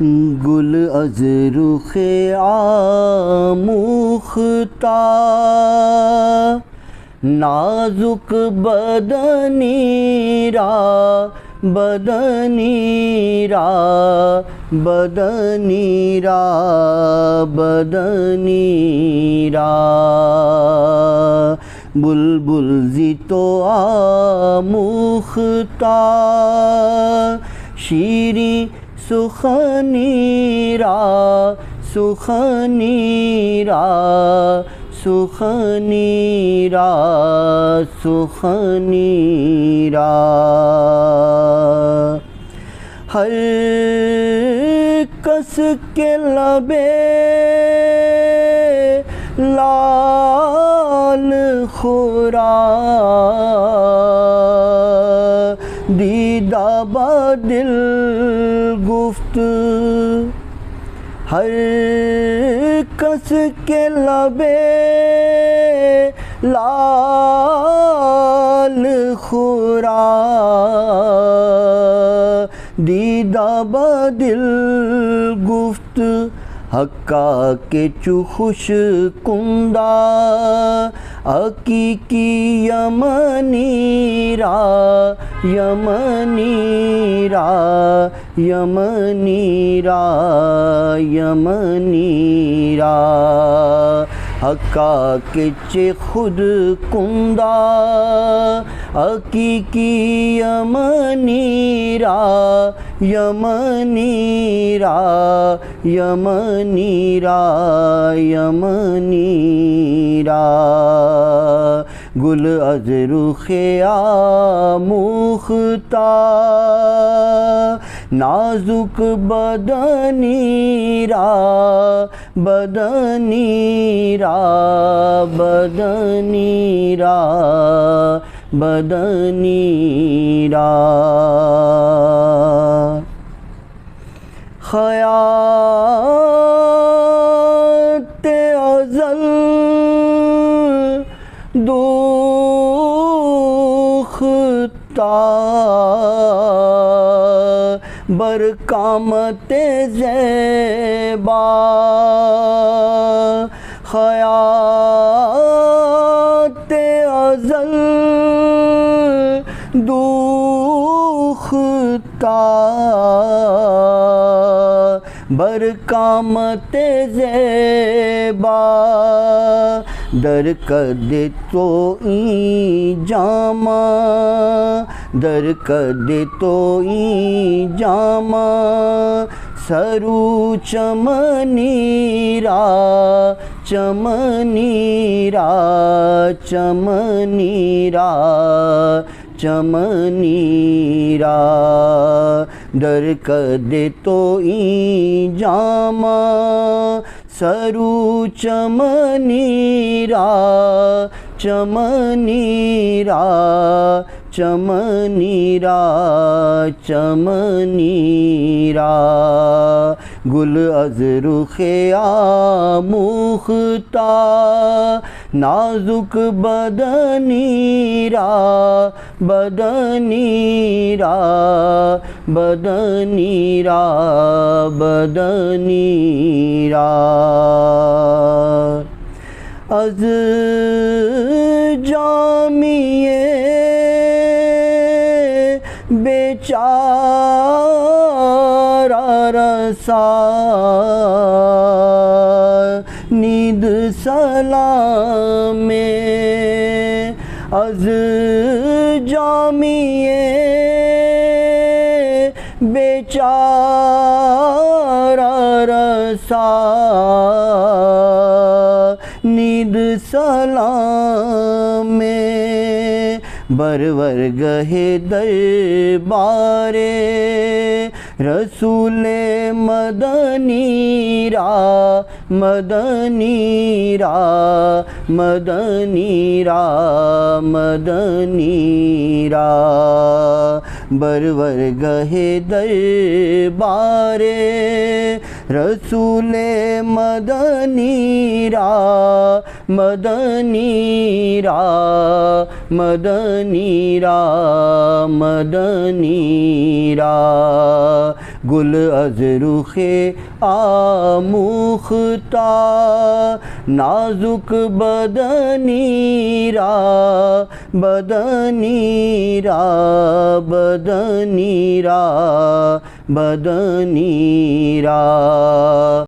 گل از رخ آموختہ نازک بدنی را بدنی را بدنی را بدنی را بلبل زی تو آموختہ شیریں سخنی را سخنی را سخنی را سخنی را ہر کس کے لب لال خورا دیدہ با دل گفت ہر کس کے لب لال خورا دیدہ با دل گفت حقا کے چو خوش کندہ حقیقی یمنی را یمنی را یمنی را یمنی را حقا کے چے خود کندہ حقیقی یمنی را یمنی را یمنی را یمنی را گل از رخ آموختہ نازک بدنی را بدنی را بدنی را بدنی را خیات ازل دوختہ برقامت زیبا خیات ازل دوختہ برقامت زیبا در قد تو این جامہ در قد تو این جامہ سرو چمنی را چمنی را چمنی را چمنی را در قد تو این جامہ سرو چمنی را چمنی را چمنی را چمنی را گل از رخ آموختہ نازک بدنی را بدنی را بدنی را بدنی را از جامی بیچارہ رسا نیند سلام میں از جامی بیچارہ رسا نیند سلام میں برور گہے دربار رسول مدنی را مدنی را مدنی را مدنی را برور گہے دربار رسول مدنی را مدنی را مدنی را مدنی را گل از رخ آموختا نازک بدنی را بدنی را بدنی را بدنی را